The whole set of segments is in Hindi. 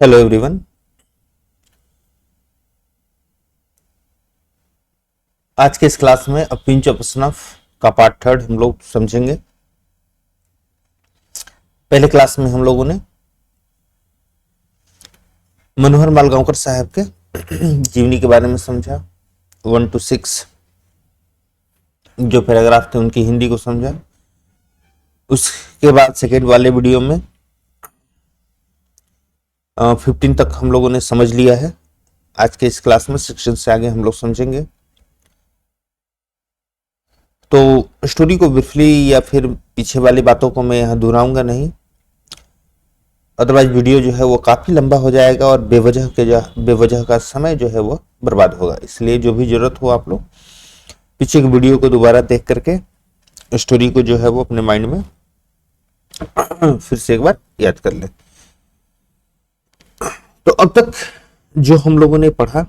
Hello everyone. आज के इस क्लास में अ पिंच ऑफ स्नफ का पार्ट थर्ड हम लोग समझेंगे। पहले क्लास में हम लोगों ने मनोहर मालगांवकर साहब के जीवनी के बारे में समझा। 1 to 6 जो पैराग्राफ थे उनकी हिंदी को समझा। उसके बाद सेकेंड वाले वीडियो में 15 तक हम लोगों ने समझ लिया है। आज के इस क्लास में 16 से आगे हम लोग समझेंगे। तो स्टोरी को ब्रीफली या फिर पीछे वाली बातों को मैं यहाँ दोहराऊंगा नहीं, अदरवाइज वीडियो जो है वो काफ़ी लंबा हो जाएगा और बेवजह का समय जो है वो बर्बाद होगा। इसलिए जो भी ज़रूरत हो आप लोग पीछे की वीडियो को दोबारा देख करके स्टोरी को जो है वो अपने माइंड में फिर से एक बार याद कर लें। तो अब तक जो हम लोगों ने पढ़ा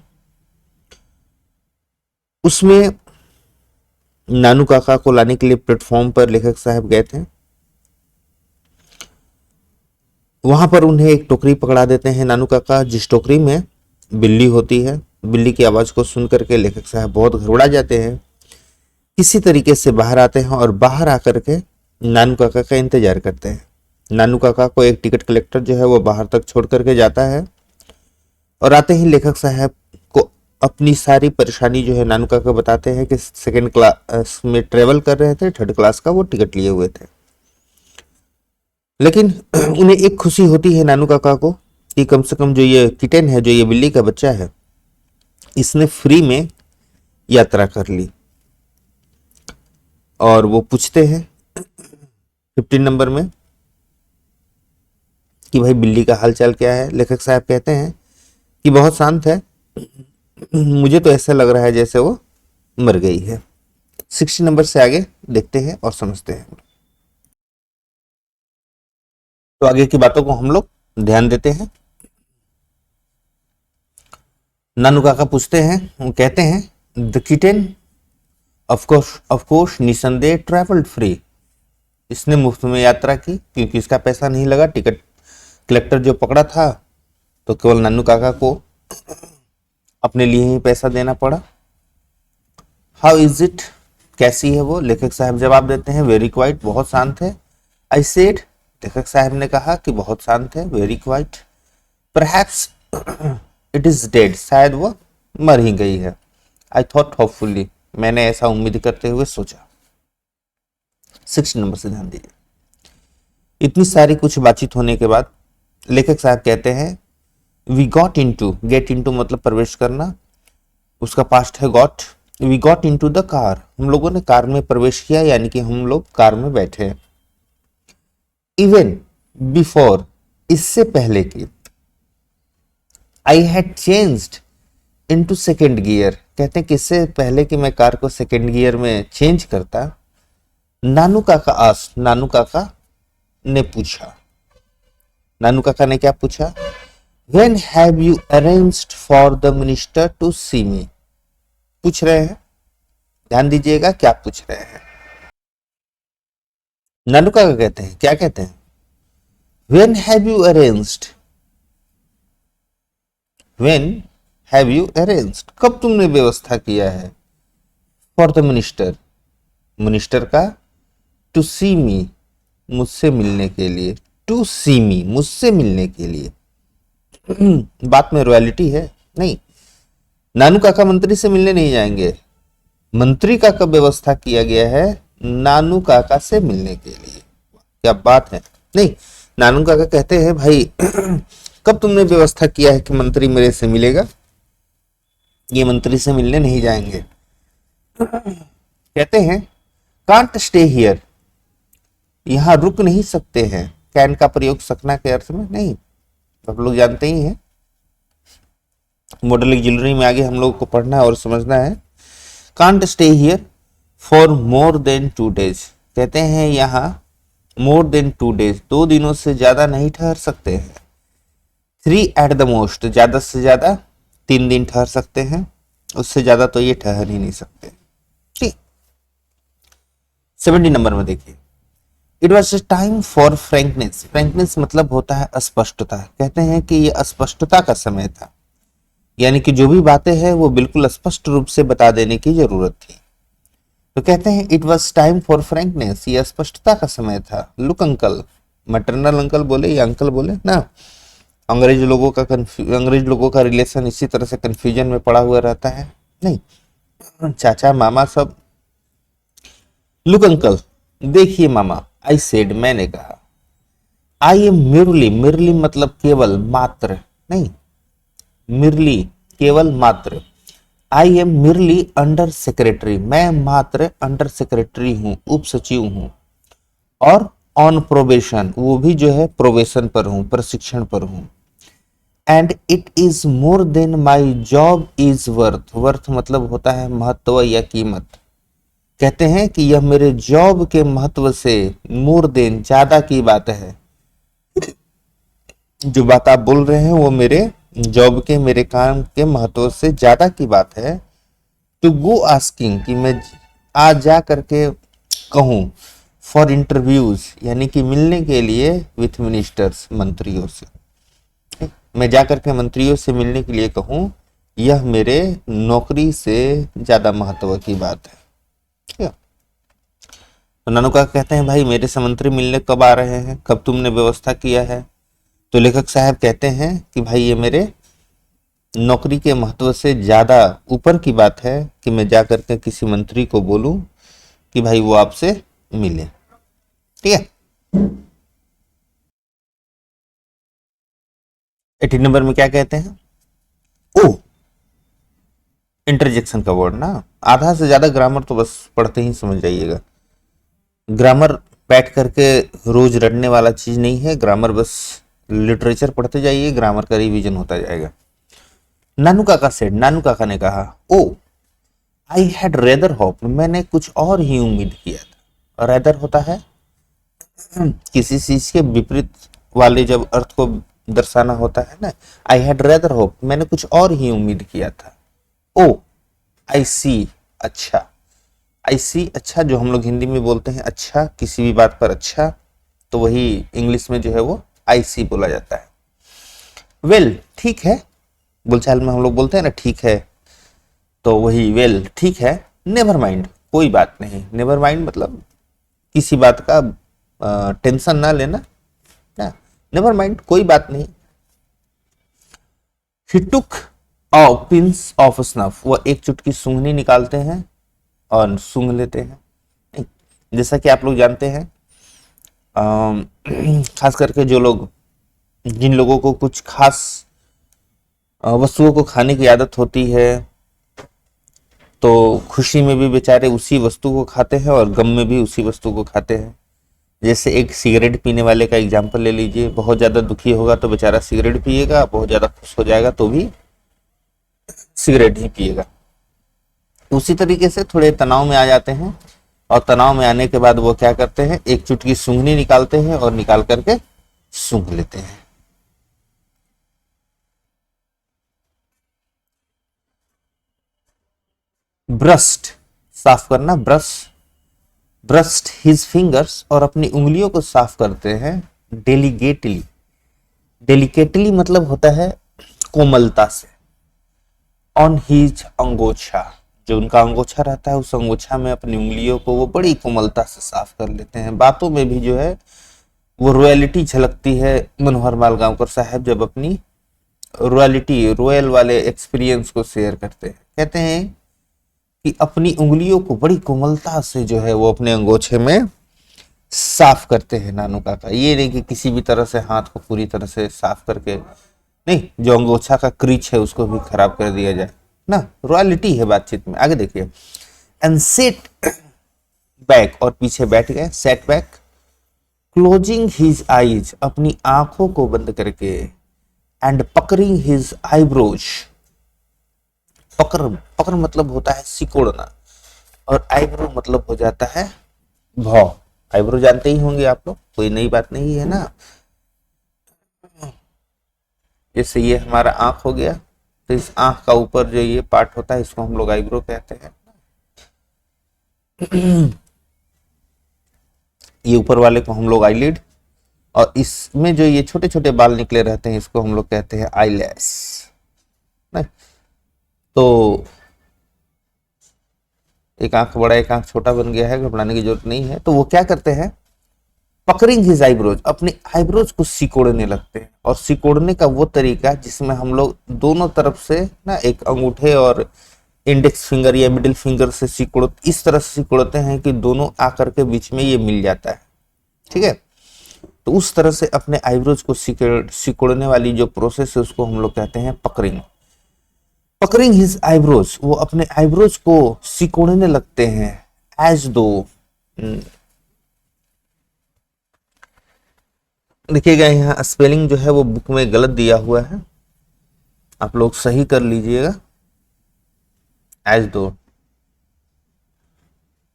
उसमें नानू काका को लाने के लिए प्लेटफॉर्म पर लेखक साहब गए थे। वहां पर उन्हें एक टोकरी पकड़ा देते हैं नानू काका, जिस टोकरी में बिल्ली होती है। बिल्ली की आवाज को सुन करके लेखक साहब बहुत घबरा जाते हैं। किसी तरीके से बाहर आते हैं और बाहर आकर के नानू काका का इंतजार करते हैं। नानू काका को एक टिकट कलेक्टर जो है वो बाहर तक छोड़ करके जाता है और आते ही लेखक साहब को अपनी सारी परेशानी जो है नानू काका बताते हैं कि सेकेंड क्लास में ट्रेवल कर रहे थे, थर्ड क्लास का वो टिकट लिए हुए थे। लेकिन उन्हें एक खुशी होती है नानू काका को कि कम से कम जो ये किटेन है, जो ये बिल्ली का बच्चा है, इसने फ्री में यात्रा कर ली। और वो पूछते हैं 15 नंबर में कि भाई बिल्ली का हालचाल क्या है। लेखक साहब कहते हैं कि बहुत शांत है, मुझे तो ऐसा लग रहा है जैसे वो मर गई है। 60 नंबर से आगे देखते हैं और समझते हैं। तो आगे की बातों को हम लोग ध्यान देते हैं। नानू काका पूछते हैं, वो कहते हैं द किटेन ऑफ कोर्स निसंदेह ट्रैवल्ड फ्री। इसने मुफ्त में यात्रा की क्योंकि इसका पैसा नहीं लगा। टिकट कलेक्टर जो पकड़ा था तो केवल नानू काका को अपने लिए ही पैसा देना पड़ा। हाउ इज इट, कैसी है वो? लेखक साहब जवाब देते हैं वेरी क्वाइट, बहुत शांत है। आई सेड, लेखक साहब ने कहा कि बहुत शांत है, very quite. Perhaps it is dead, शायद वो मर ही गई है। आई थॉट होपफुली, मैंने ऐसा उम्मीद करते हुए सोचा। 6 नंबर से ध्यान दीजिए। इतनी सारी कुछ बातचीत होने के बाद लेखक साहब कहते हैं we got into, get into मतलब प्रवेश करना, उसका पास्ट है got. We got into the car, हम लोगों ने कार में प्रवेश किया, यानी कि हम लोग कार में बैठे हैं। इवन बिफोर, इससे पहले की, I had changed into second gear, कहते हैं कि इससे पहले कि मैं कार को सेकेंड गियर में चेंज करता, नानू काका आस्क्ड, नानू काका ने पूछा। नानू काका ने क्या पूछा? When have you arranged for the minister to see me? पूछ रहे हैं, ध्यान दीजिएगा क्या पूछ रहे हैं। नानू काका कहते हैं, क्या कहते हैं? When have you arranged? When have you arranged? कब तुमने व्यवस्था किया है? For the minister, मिनिस्टर का, to see me, मुझसे मिलने के लिए, to see me, मुझसे मिलने के लिए। बात में रॉयलिटी है नहीं। नानू काका मंत्री से मिलने नहीं जाएंगे। मंत्री का कब व्यवस्था किया गया है? नानू काका से मिलने के लिए। क्या बात है। नहीं, नानू काका कहते हैं भाई कब तुमने व्यवस्था किया है कि मंत्री मेरे से मिलेगा? ये मंत्री से मिलने नहीं जाएंगे। कहते हैं कांट स्टे हियर, यहां रुक नहीं सकते हैं। कैन का प्रयोग सकना के अर्थ में नहीं, आप लोग जानते ही हैं। मॉडल ऑक्सिलरी में आगे हम लोग को पढ़ना है और समझना है। Can't stay here for more than 2 days, कहते हैं यहाँ मोर देन 2 days, 2 दिनों से ज्यादा नहीं ठहर सकते हैं। 3 at the most, ज्यादा से ज्यादा 3 दिन ठहर सकते हैं, उससे ज्यादा तो ये ठहर ही नहीं सकते। ठीक, 70 नंबर में देखिए। It was time for frankness. Frankness मतलब होता है अस्पष्टता। कहते हैं कि ये अस्पष्टता का समय था, यानी कि जो भी बातें हैं वो बिल्कुल स्पष्ट रूप से बता देने की जरूरत थी। तो कहते हैं it was time for frankness, ये स्पष्टता का समय था। लुक अंकल, मैटरनल अंकल बोले या अंकल बोले ना, अंग्रेज लोगों का रिलेशन इसी तरह से कंफ्यूजन में पड़ा हुआ रहता है। नहीं, चाचा मामा सब। लुक अंकल, देखिए मामा, आई सेड, मैंने कहा। आई एम मिरली, मिरली मतलब केवल, मात्र नहीं, मिरली केवल, मात्र। आई एम मिरली अंडर सेक्रेटरी, मैं मात्र अंडर सेक्रेटरी हूं, उप सचिव हूं। और ऑन प्रोबेशन, वो भी जो है प्रोबेशन पर हूं, प्रशिक्षण पर हूं। And it is more than my job is worth, worth मतलब होता है महत्व या कीमत। कहते हैं कि यह मेरे जॉब के महत्व से मोर देन, ज्यादा की बात है। जो बात आप बोल रहे हैं वो मेरे जॉब के, मेरे काम के महत्व से ज्यादा की बात है। टू गो आस्किंग, कि मैं आज जा करके कहूं, फॉर इंटरव्यूज यानी कि मिलने के लिए, विथ मिनिस्टर्स, मंत्रियों से। मैं जा करके मंत्रियों से मिलने के लिए कहूं, यह मेरे नौकरी से ज्यादा महत्व की बात है। ठीक है? तो नानुका कहते हैं भाई मेरे से मंत्री मिलने कब आ रहे हैं, कब तुमने व्यवस्था किया है। तो लेखक साहब कहते हैं कि भाई ये मेरे नौकरी के महत्व से ज्यादा ऊपर की बात है कि मैं जा करके किसी मंत्री को बोलूं कि भाई वो आपसे मिले। ठीक है। 18 नंबर में क्या कहते हैं, ओ, इंटरजेक्शन का वर्ड ना, आधा से ज्यादा ग्रामर तो बस पढ़ते ही समझ जाइएगा। ग्रामर बैठ करके रोज रटने वाला चीज नहीं है, ग्रामर बस लिटरेचर पढ़ते जाइए, ग्रामर का रिवीजन होता जाएगा। नानू काका सेड, नानू काका ने कहा, ओ आई हैड रेदर होप, मैंने कुछ और ही उम्मीद किया था। रेदर होता है किसी चीज के विपरीत वाले जब अर्थ को दर्शाना होता है ना। आई हैड रेदर होप, मैंने कुछ और ही उम्मीद किया था। ओ आई सी, अच्छा। आई सी, अच्छा, जो हम लोग हिंदी में बोलते हैं अच्छा, किसी भी बात पर अच्छा, तो वही इंग्लिश में जो है वो आई सी बोला जाता है। वेल, ठीक है, बोलचाल में हम लोग बोलते हैं ना ठीक है, तो वही वेल, ठीक है। नेवर माइंड, कोई बात नहीं। नेवर माइंड मतलब किसी बात का टेंशन ना लेना ना। नेवर माइंड, कोई बात नहीं। ही टुक अ पिंच ऑफ स्नफ, वह एक चुटकी सूंघनी निकालते हैं और सूंघ लेते हैं। नहीं, जैसा कि आप लोग जानते हैं, खास करके जो लोग, जिन लोगों को कुछ खास वस्तुओं को खाने की आदत होती है, तो खुशी में भी बेचारे उसी वस्तु को खाते हैं और गम में भी उसी वस्तु को खाते हैं। जैसे एक सिगरेट पीने वाले का एग्जाम्पल ले लीजिए, बहुत ज्यादा दुखी होगा तो बेचारा सिगरेट पिएगा, बहुत ज्यादा खुश हो जाएगा तो भी सिगरेट ही पिएगा। उसी तरीके से थोड़े तनाव में आ जाते हैं और तनाव में आने के बाद वो क्या करते हैं, एक चुटकी सूंघनी निकालते हैं और निकाल करके सूंघ लेते हैं। ब्रस्ट, साफ करना, ब्रश, ब्रस्ट हिज फिंगर्स, और अपनी उंगलियों को साफ करते हैं। डेलीगेटली, डेलिकेटली मतलब होता है कोमलता से। ऑन हिज अंगोछा, जो उनका अंगोछा रहता है उस अंगोछा में अपनी उंगलियों को वो बड़ी कोमलता से साफ कर लेते हैं। बातों में भी जो है वो रॉयलिटी झलकती है। मनोहर लाल गांवकर साहब जब अपनी रॉयलिटी, रॉयल वाले एक्सपीरियंस को शेयर करते हैं, कहते हैं कि अपनी उंगलियों को बड़ी कोमलता से जो है वो अपने अंगोछे में साफ करते हैं नानू काका। ये नहीं कि किसी भी तरह से हाथ को पूरी तरह से साफ करके, नहीं, जो अंगोछा का क्रीच है उसको भी खराब कर दिया जाए ना। रॉयलिटी है बातचीत में। आगे देखिए, एंड सेट बैक, और पीछे बैठ गए, set back, closing his eyes, अपनी आंखों को बंद करके, एंड पकड़िंग हिज आईब्रोज, पकड़, पकड़ मतलब होता है सिकोड़ना, और आईब्रो मतलब हो जाता है भौं। आईब्रो जानते ही होंगे आप लोग, कोई नई बात नहीं है ना। जैसे ये हमारा आंख हो गया, तो इस आंख का ऊपर जो ये पार्ट होता है इसको हम लोग आईब्रो कहते हैं। ये ऊपर वाले को हम लोग आईलिड, और इसमें जो ये छोटे छोटे बाल निकले रहते हैं इसको हम लोग कहते हैं आईलैश। नहीं तो एक आंख बड़ा एक आंख छोटा बन गया है, घबराने की जरूरत नहीं है। तो वो क्या करते हैं, पकड़िंग हिज आईब्रोज, अपने आईब्रोज को सिकोड़ने लगते हैं। और सिकोड़ने का वो तरीका जिसमें हम लोग दोनों तरफ से ना, एक अंगूठे और इंडेक्स फिंगर या मिडिल फिंगर से सिकोड़, इस तरह से सिकोड़ते हैं कि दोनों आकर के बीच में ये मिल जाता है। ठीक है, तो उस तरह से अपने आईब्रोज को सिकोड़ने वाली जो प्रोसेस है उसको हम लोग कहते हैं पकड़िंग। पकड़िंग हिज आईब्रोज, वो अपने आईब्रोज को सिकोड़ने लगते हैं। एज दो, देखिएगा यहाँ स्पेलिंग जो है वो बुक में गलत दिया हुआ है, आप लोग सही कर लीजिएगा। एज दो,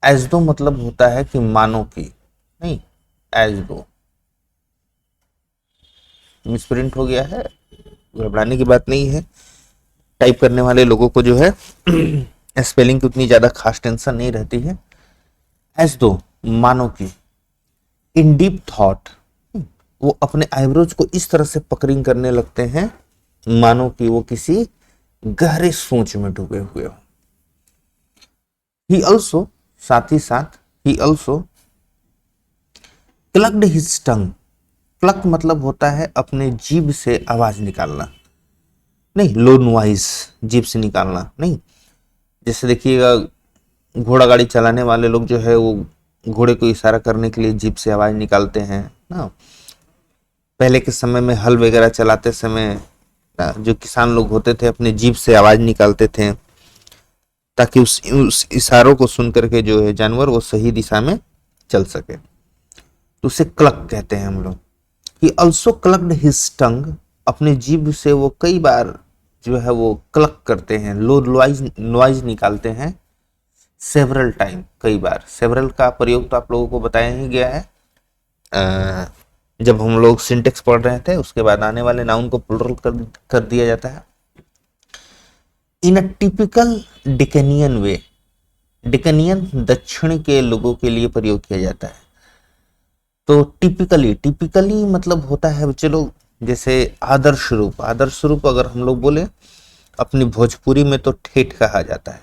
एज दो मतलब होता है कि मानो की, नहीं एज दो मिसप्रिंट हो गया है, घबराने की बात नहीं है। टाइप करने वाले लोगों को जो है स्पेलिंग की उतनी ज्यादा खास टेंशन नहीं रहती है। एज दो मानो की, इन डीप थॉट, वो अपने आईब्रोज को इस तरह से पकड़िंग करने लगते हैं मानो कि वो किसी गहरे सोच में डूबे हुए हो। ही ऑल्सो, साथ ही साथ, he also clucked his tongue, cluck मतलब होता है अपने जीभ से आवाज निकालना, नहीं लो नॉइज, जीभ से निकालना नहीं। जैसे देखिएगा घोड़ा गाड़ी चलाने वाले लोग जो है वो घोड़े को इशारा करने के लिए जीभ से आवाज निकालते हैं ना। पहले के समय में हल वगैरह चलाते समय जो किसान लोग होते थे अपने जीभ से आवाज निकालते थे ताकि उस इशारों को सुन करके जो है जानवर वो सही दिशा में चल सके, तो उसे क्लक कहते हैं हम लोग। ही ऑल्सो क्लक्ड हिज टंग, अपने जीभ से वो कई बार जो है वो क्लक करते हैं, लो नॉइज निकालते हैं। सेवरल टाइम, कई बार, सेवरल का प्रयोग तो आप लोगों को बताया ही गया है जब हम लोग सिंटेक्स पढ़ रहे थे, उसके बाद आने वाले नाउन को प्लुरल कर दिया जाता है। इन अ टिपिकल डिकेनियन वे, डिकेनियन दक्षिण के लोगों के लिए प्रयोग किया जाता है। तो टिपिकली, टिपिकली मतलब होता है चलो जैसे आदर्श रूप, आदर्श रूप अगर हम लोग बोले अपनी भोजपुरी में तो ठेठ कहा जाता है,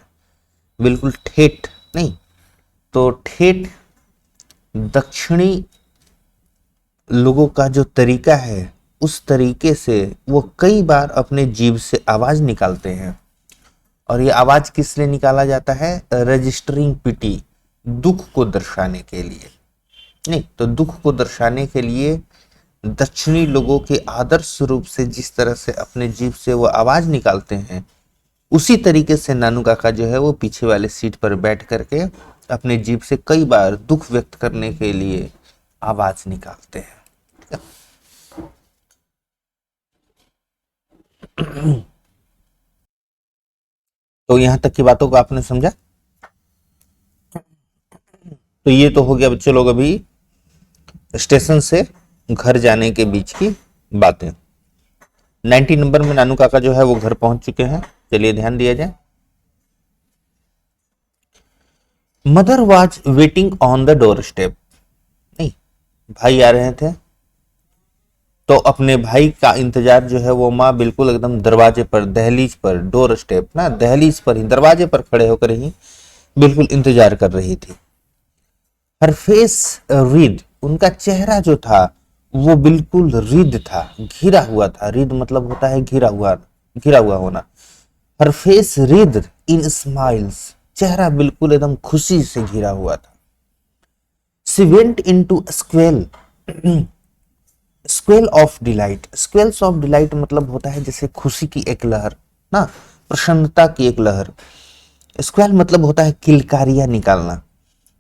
बिल्कुल ठेठ नहीं, तो ठेठ दक्षिणी लोगों का जो तरीका है उस तरीके से वो कई बार अपने जीभ से आवाज निकालते हैं। और ये आवाज किस लिए निकाला जाता है, रजिस्टरिंग पिटी, दुख को दर्शाने के लिए, नहीं तो दुख को दर्शाने के लिए दक्षिणी लोगों के आदर्श रूप से जिस तरह से अपने जीभ से वो आवाज निकालते हैं उसी तरीके से नानू काका जो है वो पीछे वाले सीट पर बैठ करके अपने जीभ से कई बार दुख व्यक्त करने के लिए आवाज निकालते हैं। तो यहां तक की बातों को आपने समझा। तो ये तो हो गया बच्चे लोग अभी स्टेशन से घर जाने के बीच की बातें। 90 नंबर में नानू काका जो है वो घर पहुंच चुके हैं, चलिए ध्यान दिया जाए। Mother was waiting on the door step, नहीं भाई आ रहे थे तो अपने भाई का इंतजार जो है वो माँ बिल्कुल एकदम दरवाजे पर, दहलीज पर, डोर स्टेप ना, दहलीज पर ही, दरवाजे पर खड़े होकर ही बिल्कुल इंतजार कर रही थी। हर फेस रीड, उनका चेहरा जो था वो बिल्कुल रिद था, घिरा हुआ था। रिद मतलब होता है घिरा हुआ होना। Her face wreathed in smiles, चेहरा बिल्कुल एकदम खुशी से घिरा हुआ था। She went into squeal, squeal of delight, squeals of delight मतलब होता है जैसे खुशी की एक लहर ना, प्रसन्नता की एक लहर। स्क्वेल मतलब होता है किलकारियां निकालना,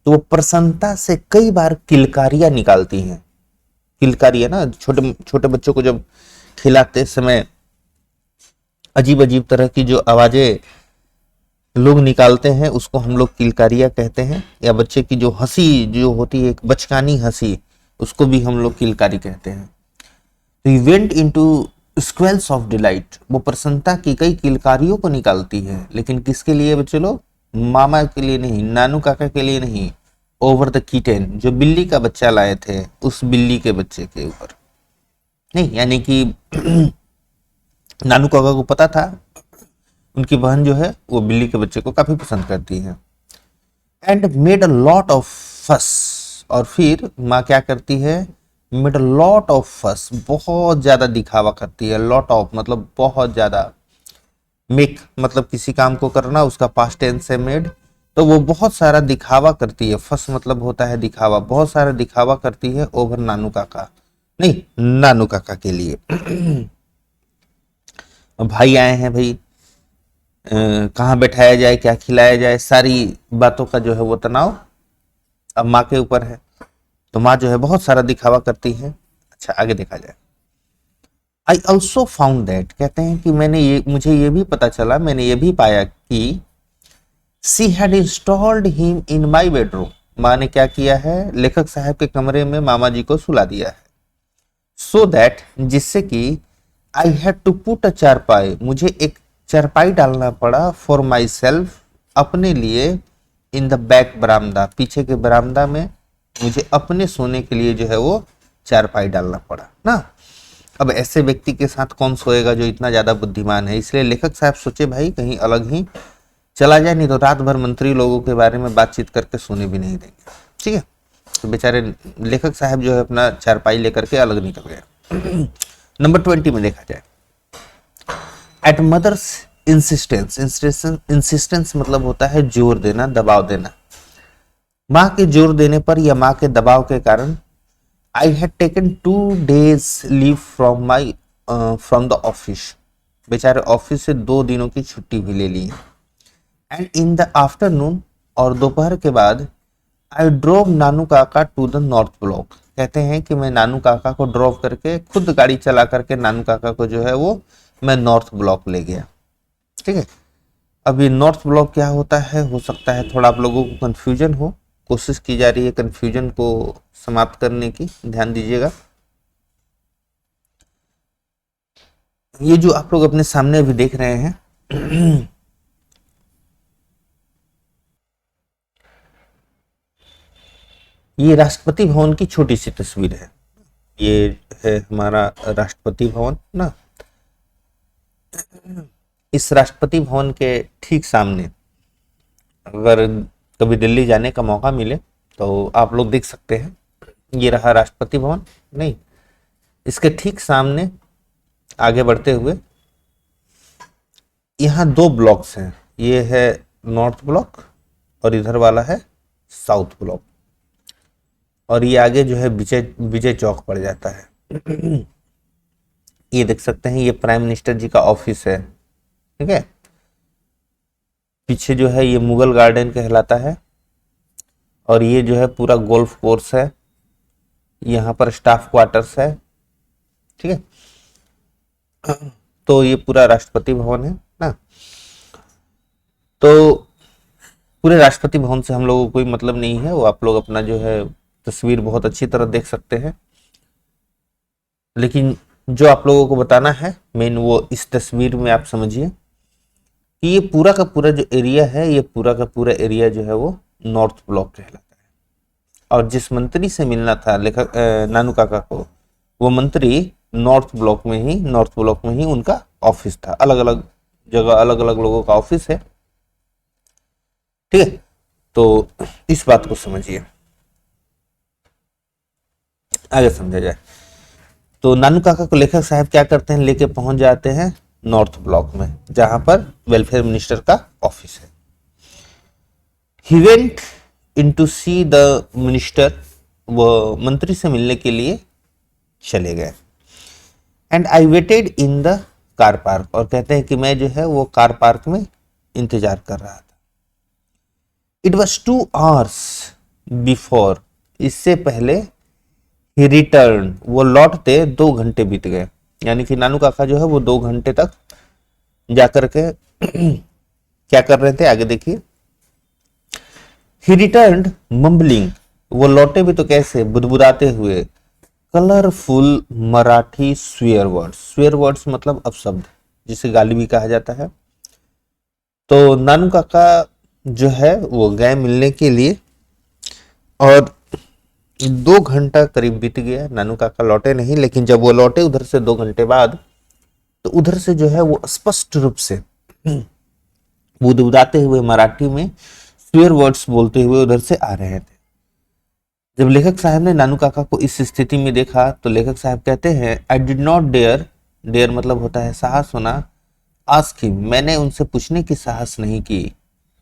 तो वो प्रसन्नता से कई बार किलकारियां निकालती हैं। किलकारियां ना, छोटे छोटे बच्चों को जब खिलाते समय अजीब अजीब तरह की जो आवाजें लोग निकालते हैं उसको हम लोग किलकारियां कहते हैं। या बच्चे की जो हंसी जो होती है, एक बचकानी हंसी, उसको भी हम लोग किलकारी कहते हैं। तो he went into squeals of delight, वो प्रसन्नता की कई किलकारियों को निकालती है, लेकिन किसके लिए बच्चे लोग, मामा के लिए नहीं, नानू काका के लिए नहीं, ओवर द किटेन, जो बिल्ली का बच्चा लाए थे उस बिल्ली के बच्चे के ऊपर। नहीं, यानी कि नानू काका को पता था उनकी बहन जो है वो बिल्ली के बच्चे को काफी पसंद करती है। And made a lot of फस, और फिर माँ क्या करती है, मेड अ लॉट ऑफ फस, बहुत ज्यादा दिखावा करती है। लॉट ऑफ मतलब बहुत ज्यादा, मेक मतलब किसी काम को करना, उसका पास्ट टेंस है मेड, तो वो बहुत सारा दिखावा करती है। फस मतलब होता है दिखावा, बहुत सारा दिखावा करती है ओवर नानू काका, नहीं नानू काका के लिए। भाई आए हैं भाई, कहाँ बैठाया जाए, क्या खिलाया जाए, सारी बातों का जो है वो तनाव अब माँ के ऊपर है। तो माँ जो है बहुत सारा दिखावा करती है। अच्छा आगे देखा जाए। आई ऑल्सो फाउंड दैट, कहते हैं कि मुझे ये भी पता चला, मैंने ये भी पाया कि she had installed him in my bedroom, माँ ने क्या किया है, लेखक साहब के कमरे में मामा जी को सुला दिया है। सो दैट, जिससे कि I had to put a charpai, मुझे एक चारपाई डालना पड़ा, फॉर माई सेल्फ, अपने लिए, इन द बैक बरामदा, पीछे के बरामदा में मुझे अपने सोने के लिए जो है वो चारपाई डालना पड़ा ना। अब ऐसे व्यक्ति के साथ कौन सोएगा जो इतना ज्यादा बुद्धिमान है, इसलिए लेखक साहब सोचे भाई कहीं अलग ही चला जाए, नहीं तो रात भर मंत्री लोगों के बारे में बातचीत करके सोने भी नहीं देंगे। ठीक है, तो बेचारे लेखक साहब जो है अपना चारपाई लेकर के अलग निकल गए। नंबर 20 में देखा जाए, एट मदर्स इंसिस्टेंस, इंसिस्टेंस मतलब होता है जोर देना, दबाव देना। माँ के जोर देने पर या माँ के दबाव के कारण I had taken 2 days leave from the office, बेचारे ऑफिस से 2 दिनों की छुट्टी भी ले ली। एंड इन द आफ्टरनून, और दोपहर के बाद, आई ड्रोव नानू काका टू द नॉर्थ ब्लॉक, कहते हैं कि मैं नानू काका को ड्रॉव करके, खुद गाड़ी चला करके नानू काका को जो है वो मैं नॉर्थ ब्लॉक ले गया। ठीक है, अब ये नॉर्थ ब्लॉक क्या होता है, हो सकता है थोड़ा आप लोगों को कंफ्यूजन हो, कोशिश की जा रही है कंफ्यूजन को समाप्त करने की, ध्यान दीजिएगा। ये जो आप लोग अपने सामने अभी देख रहे हैं ये राष्ट्रपति भवन की छोटी सी तस्वीर है। ये है हमारा राष्ट्रपति भवन ना। इस राष्ट्रपति भवन के ठीक सामने अगर कभी दिल्ली जाने का मौका मिले तो आप लोग देख सकते हैं, ये रहा राष्ट्रपति भवन। नहीं, इसके ठीक सामने आगे बढ़ते हुए यहाँ 2 ब्लॉक्स हैं, ये है नॉर्थ ब्लॉक और इधर वाला है साउथ ब्लॉक, और ये आगे जो है विजय चौक पड़ जाता है। ये देख सकते हैं, ये प्राइम मिनिस्टर जी का ऑफिस है। ठीक है, पीछे जो है ये मुगल गार्डन कहलाता है, और ये जो है पूरा गोल्फ कोर्स है, यहाँ पर स्टाफ क्वार्टर्स है। ठीक है, तो ये पूरा राष्ट्रपति भवन है ना। तो पूरे राष्ट्रपति भवन से हम लोगों को कोई मतलब नहीं है, वो आप लोग अपना जो है तस्वीर बहुत अच्छी तरह देख सकते हैं, लेकिन जो आप लोगों को बताना है मेन वो इस तस्वीर में आप समझिए कि ये पूरा का पूरा जो एरिया है, ये पूरा का पूरा एरिया जो है वो नॉर्थ ब्लॉक कहलाता है। और जिस मंत्री से मिलना था लेखक नानू काका को, वो मंत्री नॉर्थ ब्लॉक में ही उनका ऑफिस था। अलग अलग जगह अलग अलग लोगों का ऑफिस है। ठीक है, तो इस बात को समझिए, आगे समझा जाए। तो नानू काका को लेखक साहब क्या करते हैं, लेके पहुंच जाते हैं नॉर्थ ब्लॉक में, जहां पर वेलफेयर मिनिस्टर का ऑफिस है। He went in to see the minister, वो मंत्री से मिलने के लिए चले गए। And I waited in the car park, और कहते हैं कि मैं जो है वो कार पार्क में इंतजार कर रहा था। इट वॉज 2 hours बिफोर, इससे पहले ही रिटर्न, वो लौटते 2 घंटे बीत गए। यानी कि नानू काका जो है वो 2 घंटे तक जाकर के क्या कर रहे थे, आगे देखिए। ही रिटर्न्ड मम्बलिंग, वो लौटे भी तो कैसे, बुदबुदाते हुए, कलरफुल मराठी स्वेयर वर्ड्स मतलब अपशब्द, जिसे गाली भी कहा जाता है। तो नानू काका जो है वो गए मिलने के लिए और 2 घंटा करीब बीत गया, नानू काका लौटे नहीं। लेकिन जब वो लौटे उधर से 2 घंटे बाद, तो उधर से जो है वो स्पष्ट रूप से बुदबुदाते हुए मराठी में स्वेयर वर्ड्स बोलते हुए उधर से आ रहे थे। जब लेखक साहब ने नानू काका को इस स्थिति में देखा तो लेखक साहब कहते हैं, I did not dare, dare मतलब होता है साहस होना, आस्क हिम, मैंने उनसे पूछने की साहस नहीं की,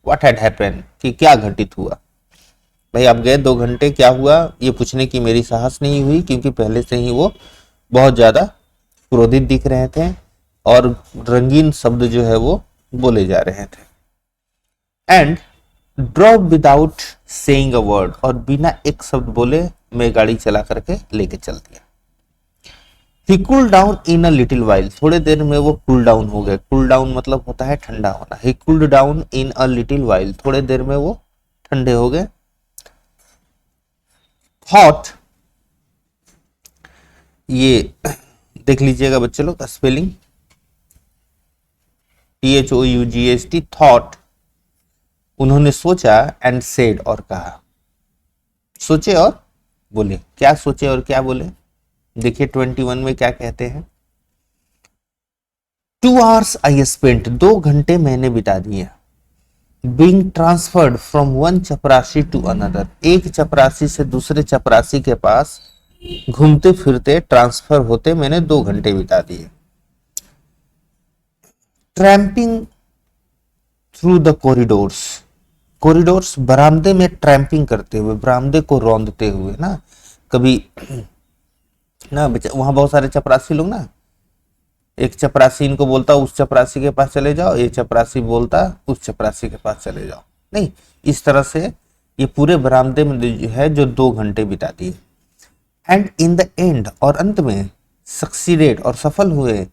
व्हाट हैड हैपेंड, कि क्या घटित हुआ। भाई आप गए 2 घंटे, क्या हुआ, ये पूछने की मेरी साहस नहीं हुई, क्योंकि पहले से ही वो बहुत ज्यादा क्रोधित दिख रहे थे और रंगीन शब्द जो है वो बोले जा रहे थे। And drop without saying a word, और बिना एक शब्द बोले मैं गाड़ी चला करके लेके चल दिया। He cool down in a little while, थोड़े देर में वो कूल डाउन हो गए। कूल डाउन मतलब होता है ठंडा होना। He cooled down in a little while, थोड़े देर में वो ठंडे हो गए। थॉट, ये देख लीजिएगा बच्चे लोग स्पेलिंग, THOUGHT, थॉट, उन्होंने सोचा, एंड सेड, और कहा। सोचे और बोले, क्या सोचे और क्या बोले, देखिए 21 में क्या कहते हैं। 2 hours आई स्पेंट, 2 घंटे मैंने बिता दिए। बीइंग ट्रांसफर्ड फ्रॉम वन चपरासी टू अनदर, एक चपरासी से दूसरे चपरासी के पास घूमते फिरते, ट्रांसफर होते मैंने 2 घंटे बिता दिए। Tramping through the corridors, corridors बरामदे में ट्रैम्पिंग करते हुए, बरामदे को रौंदते हुए ना, कभी ना वहां बहुत सारे चपरासी लोग ना, एक चपरासी इनको बोलता उस चपरासी के पास चले जाओ, ये चपरासी बोलता उस चपरासी के पास चले जाओ, नहीं, इस तरह से ये पूरे बरामदे में जो है जो 2 घंटे बिता दिए। एंड इन द एंड, और अंत में, सक्सीडेड, और सफल हुए,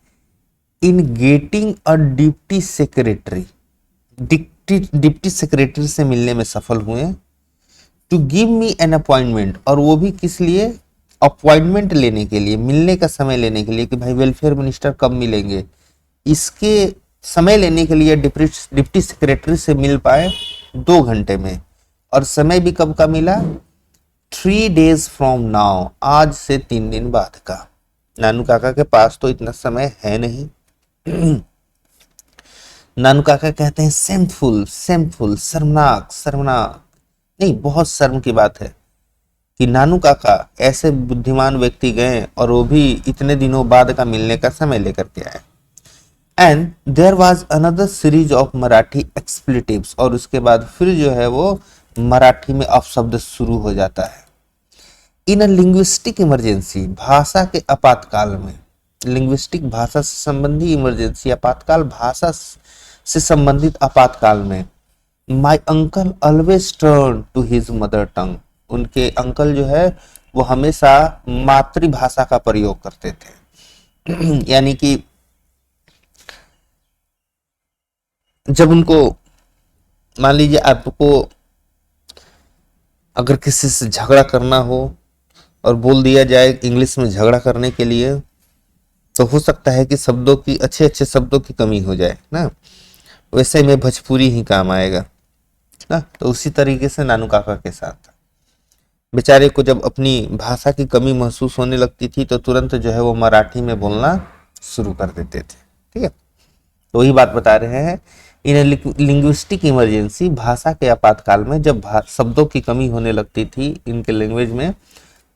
in getting a deputy secretary, deputy secretary से मिलने में सफल हुए। To give me an appointment, और वो भी किस लिए, अपॉइंटमेंट लेने के लिए, मिलने का समय लेने के लिए, कि भाई वेलफेयर मिनिस्टर कब मिलेंगे, इसके समय लेने के लिए डिप्टी सेक्रेटरी से मिल पाए 2 घंटे में। और समय भी कब का मिला, 3 days फ्रॉम नाउ, आज से 3 दिन बाद का। नानू काका के पास तो इतना समय है नहीं। नानू काका कहते हैं शेमफुल, शेमफुल, शर्मनाक, शर्मनाक, नहीं, बहुत शर्म की बात है कि नानू काका ऐसे बुद्धिमान व्यक्ति गए और वो भी इतने दिनों बाद का मिलने का समय लेकर के आए। And there was another series of Marathi expletives, और उसके बाद फिर जो है वो मराठी में अपशब्द शुरू हो जाता है। इन अ लिंग्विस्टिक इमरजेंसी, भाषा के आपातकाल में, लिंग्विस्टिक भाषा से संबंधी इमरजेंसी, आपातकाल भाषा से संबंधित आपातकाल में, my uncle always turn to his mother tongue, उनके अंकल जो है वो हमेशा मातृभाषा का प्रयोग करते थे। यानी कि जब उनको, मान लीजिए आपको अगर किसी से झगड़ा करना हो और बोल दिया जाए इंग्लिश में झगड़ा करने के लिए, तो हो सकता है कि शब्दों की, अच्छे अच्छे शब्दों की कमी हो जाए ना, वैसे में भोजपुरी ही काम आएगा ना। तो उसी तरीके से नानू काका के साथ बेचारे को जब अपनी भाषा की कमी महसूस होने लगती थी तो तुरंत जो है वो मराठी में बोलना शुरू कर देते थे। ठीक है, तो वही बात बता रहे हैं, इन लिंग्विस्टिक इमरजेंसी, भाषा के आपातकाल में जब शब्दों की कमी होने लगती थी इनके लैंग्वेज में,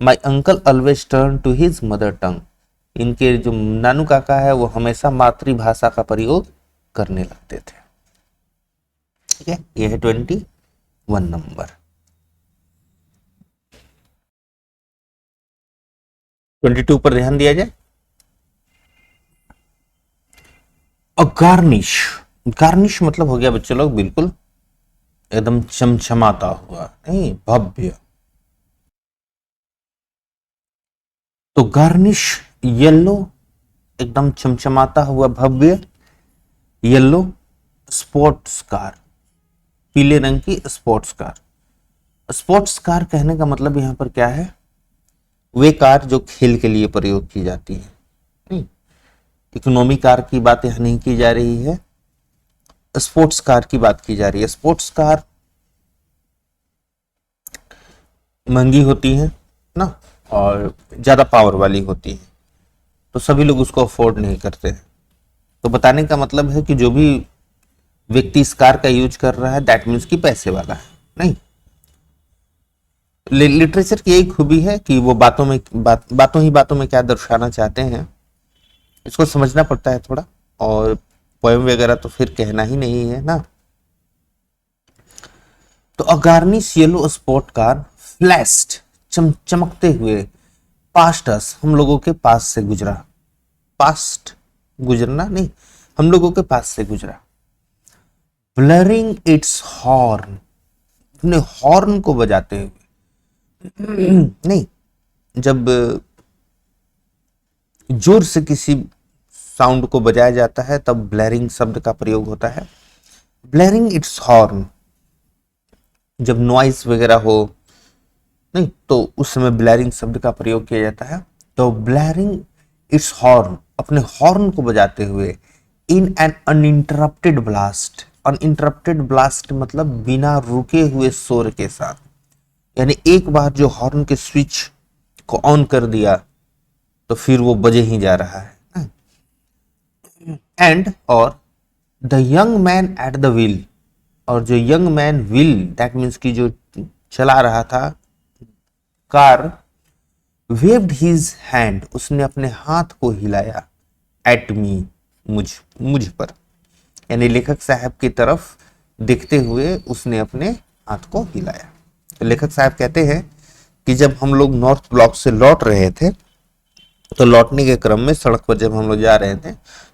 my uncle always turn to his mother tongue, इनके जो नानू काका है वो हमेशा मातृभाषा का प्रयोग करने लगते थे। ठीक है, यह है 21 नंबर। 22 पर ध्यान दिया जाए। गार्निश, गार्निश मतलब हो गया बच्चे लोग बिल्कुल एकदम चमचमाता हुआ, नहीं, भव्य। तो गार्निश येलो, एकदम चमचमाता हुआ, भव्य, येलो स्पोर्ट्स कार, पीले रंग की स्पोर्ट्स कार। स्पोर्ट्स कार कहने का मतलब यहां पर क्या है, वे कार जो खेल के लिए प्रयोग की जाती है, नहीं, इकोनॉमी कार की बात यहां नहीं की जा रही है, स्पोर्ट्स कार की बात की जा रही है। स्पोर्ट्स कार महंगी होती है ना, और ज़्यादा पावर वाली होती है, तो सभी लोग उसको अफोर्ड नहीं करते हैं। तो बताने का मतलब है कि जो भी व्यक्ति इस कार का यूज कर रहा है दैट मीन्स कि पैसे वाला है। नहीं, लिटरेचर की यही खूबी है कि वो बातों ही बातों में क्या दर्शाना चाहते हैं इसको समझना पड़ता है थोड़ा। और पोएम वगैरह तो फिर कहना ही नहीं है ना। तो अगार्निश येलो स्पॉट कार फ्लैश्ड, चमकते हुए पास्ट अस, हम लोगों के पास से गुजरा। पास्ट, गुजरना नहीं, हम लोगों के पास से गुजरा। ब्लरिंग इट्स हॉर्न, अपने हॉर्न को बजाते हुए नहीं, जब जोर से किसी साउंड को बजाया जाता है तब ब्लैरिंग शब्द का प्रयोग होता है। ब्लैरिंग इट्स हॉर्न, जब नॉइस वगैरह हो नहीं तो उस समय ब्लैरिंग शब्द का प्रयोग किया जाता है। तो ब्लैरिंग इट्स हॉर्न, अपने हॉर्न को बजाते हुए in an uninterrupted blast, uninterrupted blast मतलब बिना रुके हुए शोर के साथ, यानी एक बार जो हॉर्न के स्विच को ऑन कर दिया तो फिर वो बजे ही जा रहा है। एंड और the young man at the wheel, और जो young man wheel that means की जो चला रहा था कार, वेव्ड हिज हैंड, उसने अपने हाथ को हिलाया, एट मी, मुझ पर, यानी लेखक साहब की तरफ देखते हुए उसने अपने हाथ को हिलाया। तो लेखक साहब कहते हैं कि जब हम लोग नॉर्थ ब्लॉक से लौट रहे थे तो लौटने के क्रम में सड़क पर जब हम लोग जा रहे थे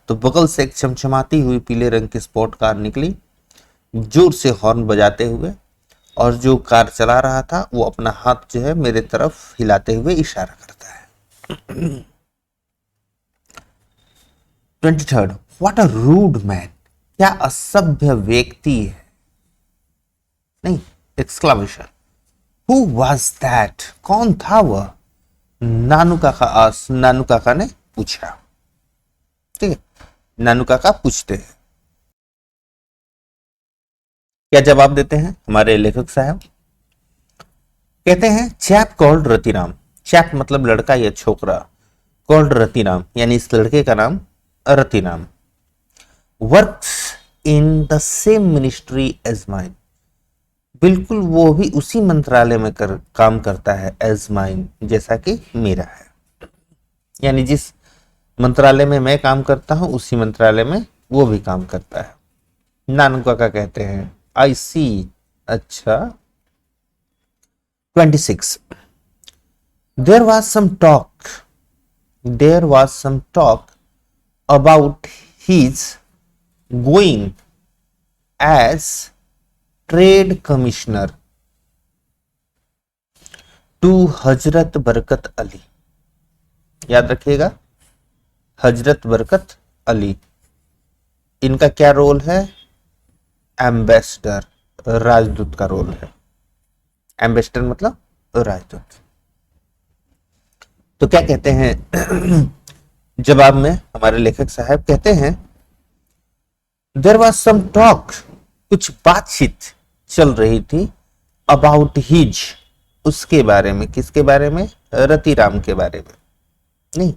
तो बगल से एक चमचमाती हुई पीले रंग की स्पॉट कार निकली जोर से हॉर्न बजाते हुए, और जो कार चला रहा था वो अपना हाथ जो है मेरे तरफ हिलाते हुए इशारा करता है। 23rd, what a rude man, क्या असभ्य व्यक्ति है। नहीं, एक्सक्लेमेशन, हु वाज दैट, कौन था वह। नानू काका ने पूछा। ठीक है, नानू काका पूछते हैं। क्या जवाब देते हैं हमारे लेखक साहब। कहते हैं चैप कॉल्ड रतिराम, चैप मतलब लड़का या छोकरा, कॉल्ड रतिराम यानी इस लड़के का नाम Ratiram, works in the same ministry as mine, बिल्कुल वो भी उसी मंत्रालय में काम करता है एज माइन, जैसा कि मेरा है, यानी जिस मंत्रालय में मैं काम करता हूं उसी मंत्रालय में वो भी काम करता है। नानू काका कहते हैं आई सी, अच्छा। 26, there was some talk about his going as trade commissioner to Hazrat Barkat Ali, याद रखिएगा हजरत बरकत अली, इनका क्या रोल है, एम्बेसडर, राजदूत का रोल है। एम्बेसडर मतलब राजदूत। तो क्या कहते हैं जवाब में हमारे लेखक साहब कहते हैं देयर वाज सम टॉक, कुछ बातचीत चल रही थी, अबाउट हिज, उसके बारे में, किसके बारे में, रतिराम के बारे में। नहीं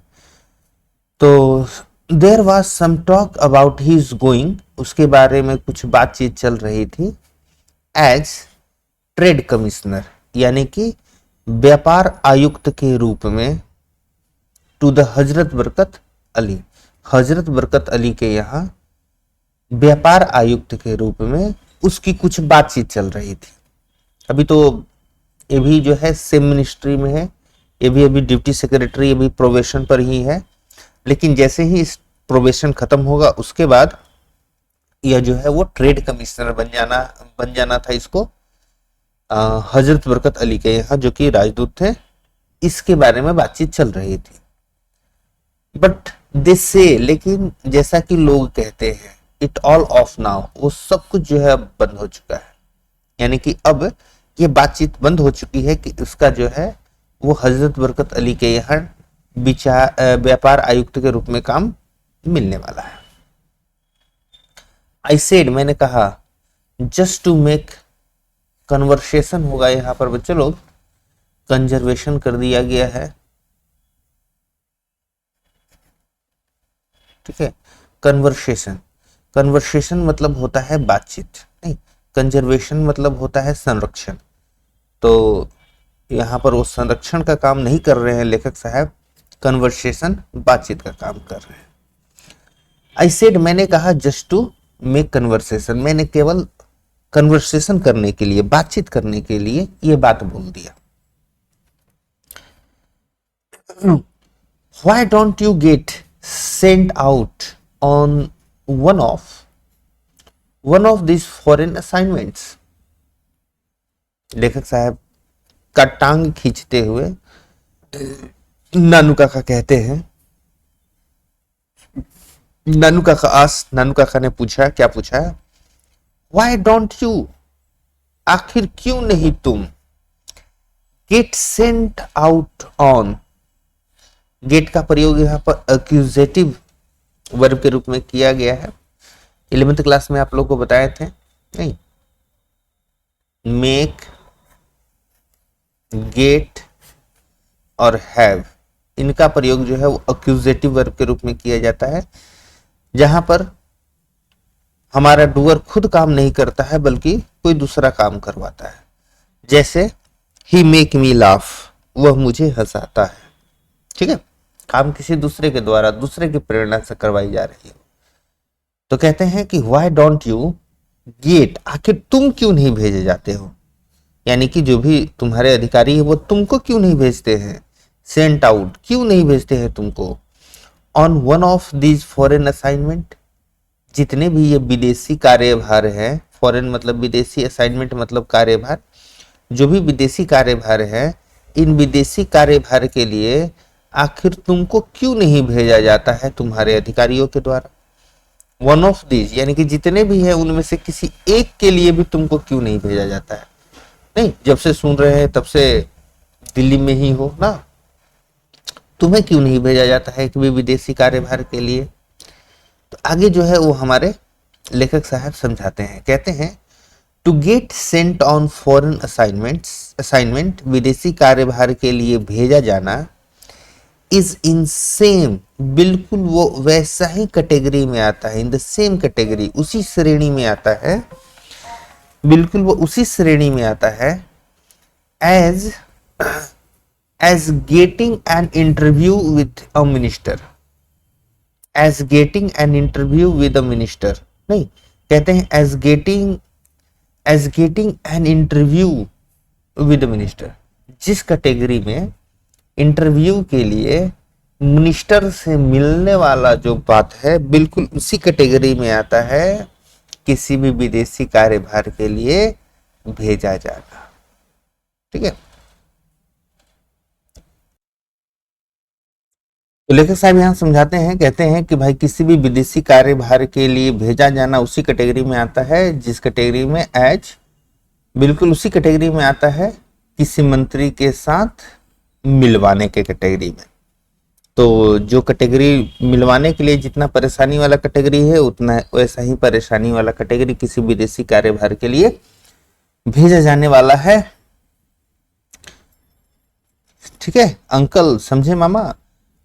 तो there was some talk about his going, उसके बारे में कुछ बातचीत चल रही थी, एज ट्रेड कमिश्नर यानी कि व्यापार आयुक्त के रूप में, टू द हजरत बरकत अली, हजरत बरकत अली के यहाँ व्यापार आयुक्त के रूप में उसकी कुछ बातचीत चल रही थी। अभी तो ये भी जो है सेम मिनिस्ट्री में है, ये भी अभी डिप्टी सेक्रेटरी अभी प्रोबेशन पर ही है, लेकिन जैसे ही इस प्रोबेशन खत्म होगा उसके बाद यह जो है वो ट्रेड कमिश्नर बन जाना था इसको हजरत बरकत अली के यहाँ, जो कि राजदूत थे, इसके बारे में बातचीत चल रही थी। बट दिस से, लेकिन जैसा कि लोग कहते हैं, इट ऑल ऑफ नाउ, वो सब कुछ जो है बंद हो चुका है, यानी कि अब ये बातचीत बंद हो चुकी है कि उसका जो है वो हजरत बरकत अली के यहाँ व्यापार आयुक्त के रूप में काम मिलने वाला है। आई सेड, मैंने कहा, जस्ट टू मेक कन्वर्सेशन होगा यहाँ पर बच्चे लोग, कंजर्वेशन कर दिया गया है। ठीक है, कन्वर्सेशन, कन्वर्सेशन मतलब होता है बातचीत, नहीं, कंजर्वेशन मतलब होता है संरक्षण। तो यहाँ पर वो संरक्षण का काम नहीं कर रहे हैं लेखक साहब, कन्वर्सेशन बातचीत का काम कर रहे हैं। आई सेड, मैंने कहा, जस्ट टू मेक कन्वर्सेशन, मैंने केवल कन्वर्सेशन करने के लिए, बातचीत करने के लिए ये बात बोल दिया। Why don't you get sent out on one of these foreign assignments? लेखक साहब का टांग खींचते हुए नानू काका कहते हैं, नानू काका ने पूछा, क्या पूछा? Why don't you, आखिर क्यों नहीं तुम, get sent out on, get का प्रयोग यहाँ पर एक्यूजेटिव वर्ब के रूप में किया गया है। 11th क्लास में आप लोग को बताए थे, नहीं, मेक, गेट और हैव, इनका प्रयोग जो है वो एक्यूजेटिव वर्ब के रूप में किया जाता है, जहां पर हमारा डूअर खुद काम नहीं करता है बल्कि कोई दूसरा काम करवाता है। जैसे ही मेक मी लाफ, वह मुझे हंसाता है। ठीक है, काम किसी दूसरे के द्वारा, दूसरे की प्रेरणा से करवाई जा रही है। तो कहते हैं कि व्हाई डोंट यू गेट, आखिर तुम क्यों नहीं भेजे जाते हो, यानी कि जो भी तुम्हारे अधिकारी है वो तुमको क्यों नहीं भेजते हैं, सेंट आउट क्यों नहीं भेजते हैं तुमको, on one of these foreign assignment, जितने भी ये विदेशी कार्यभार है, फॉरेन मतलब विदेशी, असाइनमेंट मतलब कार्यभार, जो भी विदेशी कार्यभार है, इन विदेशी कार्यभार के लिए आखिर तुमको क्यों नहीं भेजा जाता है तुम्हारे अधिकारियों के द्वारा। वन ऑफ दीज यानी कि जितने भी है उनमें से किसी एक के लिए भी तुमको क्यों नहीं भेजा जाता है। नहीं, जब से सुन रहे हैं तब से दिल्ली में ही हो ना, तुम्हें क्यों नहीं भेजा जाता है कि भी विदेशी कार्यभार के लिए। तो आगे जो है वो हमारे लेखक साहब समझाते हैं, कहते हैं to get sent on foreign assignment, विदेशी कार्यभार के लिए भेजा जाना, इज इन सेम, बिल्कुल वो वैसा ही कैटेगरी में आता है, इन द सेम कैटेगरी, उसी श्रेणी में आता है, बिल्कुल वो उसी श्रेणी में आता है, as getting an interview with a minister, as getting an interview with a minister, नहीं, कहते हैं as getting an interview with a minister, जिस कैटेगरी में इंटरव्यू के लिए मिनिस्टर से मिलने वाला जो बात है, बिल्कुल उसी कैटेगरी में आता है किसी भी विदेशी कार्यभार के लिए भेजा जाना। ठीक है, तो लेखक साहब यहां समझाते हैं, कहते हैं कि भाई किसी भी विदेशी कार्यभार के लिए भेजा जाना उसी कैटेगरी में आता है जिस कैटेगरी में एज, बिल्कुल उसी कैटेगरी में आता है किसी मंत्री के साथ मिलवाने के कैटेगरी में। तो जो कैटेगरी मिलवाने के लिए जितना परेशानी वाला कैटेगरी है, उतना वैसा ही परेशानी वाला कैटेगरी किसी विदेशी कार्यभार के लिए भेजा जाने वाला है। ठीक है अंकल, समझे मामा?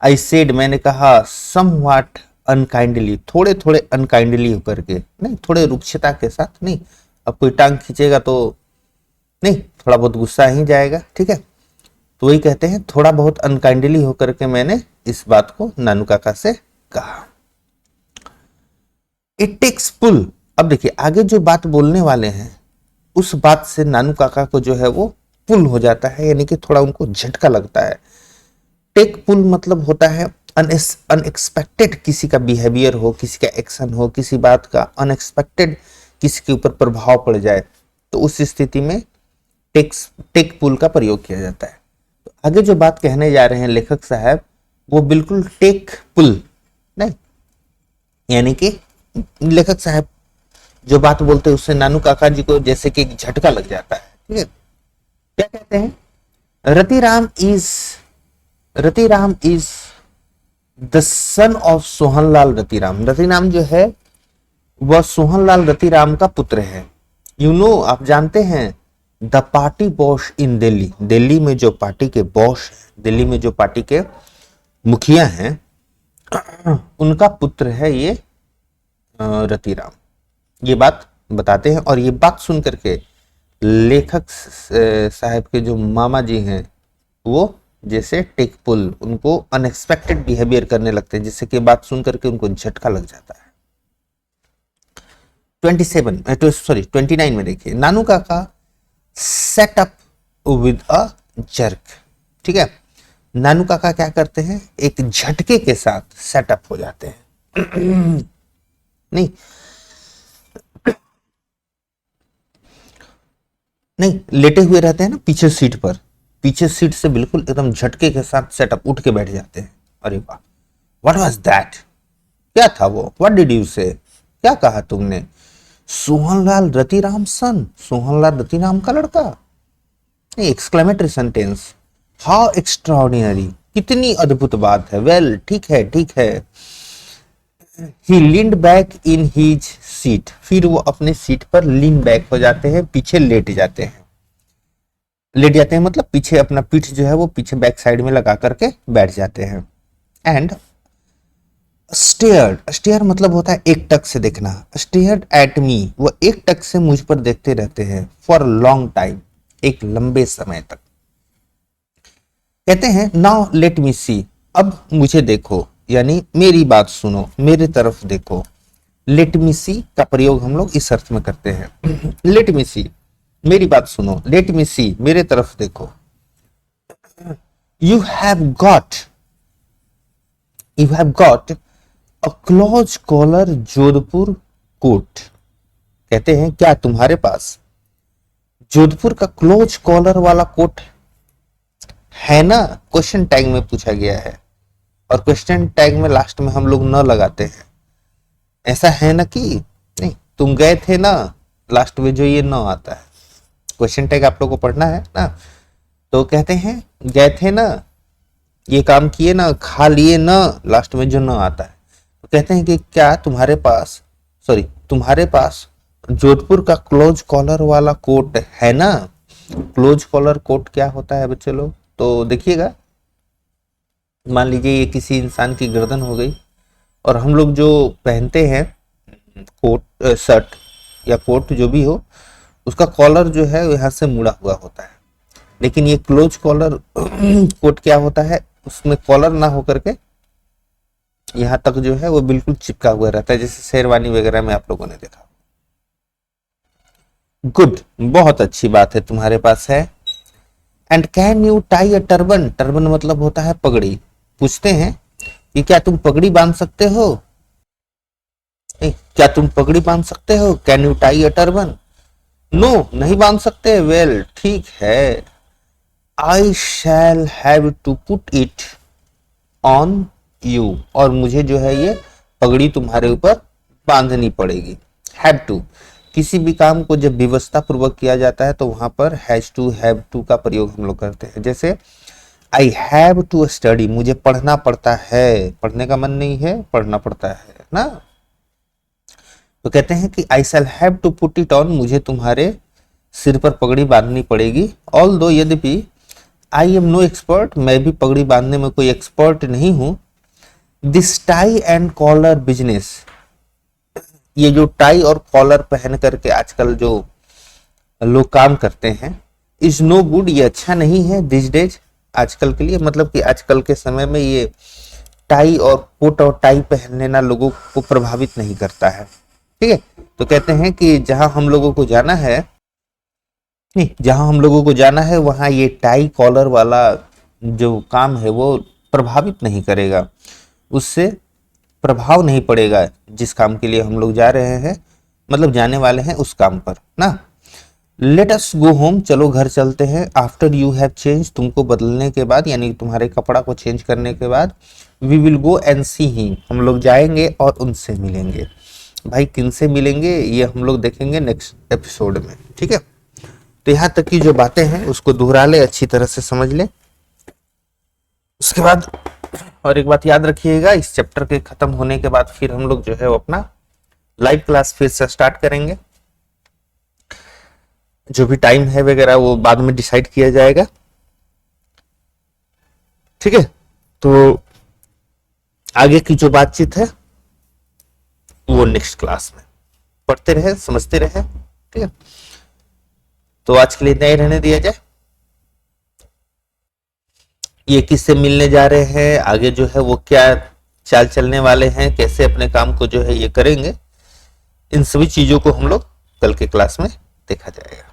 आई सेड, मैंने कहा, समव्हाट अनकाइंडली, थोड़े थोड़े अनकाइंडली होकर के, नहीं, थोड़े रुक्षता के साथ नहीं, अब कोई टांग खींचेगा तो नहीं, थोड़ा बहुत गुस्सा ही जाएगा। ठीक है, तो वही कहते हैं थोड़ा बहुत अनकाइंडली होकर के मैंने इस बात को नानू काका से कहा। इट टेक्स पुल, अब देखिए आगे जो बात बोलने वाले हैं उस बात से नानू काका को जो है वो पुल हो जाता है, यानी कि थोड़ा उनको झटका लगता है। टेक पुल मतलब होता है अनएक्सपेक्टेड किसी का बिहेवियर हो, किसी का एक्शन हो, किसी बात का अनएक्सपेक्टेड किसी के ऊपर प्रभाव पड़ जाए, तो उस स्थिति में टेक पुल का प्रयोग किया जाता है। तो आगे जो बात कहने जा रहे हैं लेखक साहब वो बिल्कुल टेक पुल नहीं, यानी कि लेखक साहब जो बात बोलते हैं उससे नानू काका जी को जैसे कि एक झटका लग जाता है। ठीक है, क्या कहते हैं? Ratiram is the son of Sohanlal Ratiram. Ratiram जो है वह सोहनलाल रतिराम का पुत्र है। आप जानते हैं द पार्टी बॉस इन दिल्ली, दिल्ली में जो पार्टी के बॉस, दिल्ली में जो पार्टी के मुखिया हैं, उनका पुत्र है ये रतिराम। ये बात बताते हैं, और ये बात सुन करके लेखक साहब के जो मामा जी हैं वो जैसे टेकपुल, उनको अनएक्सपेक्टेड बिहेवियर करने लगते हैं, जिससे कि बात सुन करके उनको झटका लग जाता है। 29 में देखिए, नानू काका set up with a jerk. ठीक है, नानू काका क्या करते हैं, एक झटके के साथ सेटअप हो जाते हैं। नहीं नहीं, लेटे हुए रहते हैं ना पीछे सीट पर, पीछे सीट से बिल्कुल एकदम झटके के साथ सेटअप उठ के बैठ जाते हैं। अरे वाह, व्हाट वाज दैट, क्या था वो, व्हाट डिड यू से, क्या कहा तुमने, सोहनलाल रतिराम सन, सोहनलाल रतिराम का लड़का, एक्सक्लेमेटरी सेंटेंस, हाउ एक्स्ट्राऑर्डिनरी, कितनी अद्भुत बात है, वेल ठीक है ठीक है। He leaned back in his seat, फिर वो अपने सीट पर लीन बैक हो जाते हैं, पीछे लेट जाते हैं, लेट जाते हैं मतलब पीछे अपना पीठ जो है वो पीछे बैक साइड में लगा करके बैठ जाते हैं। एंड स्टेयर्ड, स्टेयर मतलब होता है एक टक से देखना, स्टेयर्ड एट मी, वो एक टक से मुझ पर देखते रहते हैं, फॉर लॉन्ग टाइम, एक लंबे समय तक। कहते हैं नाउ लेट मी सी, अब मुझे देखो, यानी मेरी बात सुनो, मेरे तरफ देखो। लेट मी सी का प्रयोग हम लोग इस अर्थ में करते हैं, लेट मी सी, मेरी बात सुनो, लेट मी सी, मेरे तरफ देखो। You have got a close collar Jodhpur coat, कहते हैं क्या तुम्हारे पास जोधपुर का क्लोज कॉलर वाला कोट है ना, क्वेश्चन टैग में पूछा गया है, और क्वेश्चन टैग में लास्ट में हम लोग न लगाते हैं, ऐसा है ना कि नहीं, तुम गए थे ना, लास्ट में जो ये न आता है, क्वेश्चन टैग आप लोग को पढ़ना है ना, तो कहते हैं गए थे ना, ये काम किए ना, खा लिए ना, लास्ट में जो न आता है, तो कहते हैं कि क्या तुम्हारे पास जोधपुर का क्लोज कॉलर वाला कोट है ना। क्लोज कॉलर कोट क्या होता है बच्चे लोग, तो देखिएगा, मान लीजिए ये किसी इंसान की गर्दन हो गई, और हम लोग जो पहनते हैं कोट, शर्ट या कोट जो भी हो, उसका कॉलर जो है यहाँ से मुड़ा हुआ होता है, लेकिन ये क्लोज कॉलर कोट क्या होता है, उसमें कॉलर ना होकर के यहाँ तक जो है वो बिल्कुल चिपका हुआ रहता है, जैसे शेरवानी वगैरह में आप लोगों ने देखा। गुड, बहुत अच्छी बात है, तुम्हारे पास है। And can you tie a turban, turban मतलब होता है पगड़ी, पूछते हैं कि क्या तुम पगड़ी बांध सकते हो, क्या तुम पगड़ी बांध सकते हो, can you tie a turban, no नहीं बांध सकते, वेल ठीक है, I shall have to put it on you, और मुझे जो है ये पगड़ी तुम्हारे ऊपर बांधनी पड़ेगी। हैव टू, किसी भी काम को जब व्यवस्था पूर्वक किया जाता है तो वहां पर हैज टू, हैव टू का प्रयोग हम लोग करते हैं। जैसे आई हैव टू स्टडी, मुझे पढ़ना पड़ता है, पढ़ने का मन नहीं है, पढ़ना पड़ता है ना, तो कहते हैं कि I shall have to put it on, मुझे तुम्हारे सिर पर पगड़ी बांधनी पड़ेगी। ऑल दो, यद्यपि आई एम नो एक्सपर्ट, मैं भी पगड़ी बांधने में कोई एक्सपर्ट नहीं हूं। This tie and collar business, ये जो टाई और कॉलर पहन करके आजकल जो लोग काम करते हैं, इज नो गुड, ये अच्छा नहीं है, दिस डेज, आजकल के लिए, मतलब कि आजकल के समय में ये टाई और कोट और टाई पहनने ना लोगों को प्रभावित नहीं करता है। ठीक है, तो कहते हैं कि जहां हम लोगों को जाना है, नहीं, जहां हम लोगों को जाना है वहां ये टाई कॉलर वाला जो काम है वो प्रभावित नहीं करेगा, उससे प्रभाव नहीं पड़ेगा जिस काम के लिए हम लोग जा रहे हैं, मतलब जाने वाले हैं उस काम पर ना। लेट अस गो होम, चलो घर चलते हैं। आफ्टर यू हैव चेंज, तुमको बदलने के बाद, यानी तुम्हारे कपड़ा को चेंज करने के बाद, we will go and see him, हम लोग जाएंगे और उनसे मिलेंगे। भाई किन से मिलेंगे ये हम लोग देखेंगे नेक्स्ट एपिसोड में। ठीक है, तो यहाँ तक की जो बातें हैं उसको दोहरा ले, अच्छी तरह से समझ ले। उसके बाद और एक बात याद रखिएगा, इस चैप्टर के खत्म होने के बाद फिर हम लोग जो है वो अपना लाइव क्लास फिर से स्टार्ट करेंगे। जो भी टाइम है वगैरह वो बाद में डिसाइड किया जाएगा। ठीक है, तो आगे की जो बातचीत है वो नेक्स्ट क्लास में। पढ़ते रहे, समझते रहे। ठीक है, तो आज के लिए इतना ही रहने दिया जाए। ये किससे मिलने जा रहे हैं, आगे जो है वो क्या चाल चलने वाले हैं, कैसे अपने काम को जो है ये करेंगे, इन सभी चीजों को हम लोग कल के क्लास में देखा जाएगा।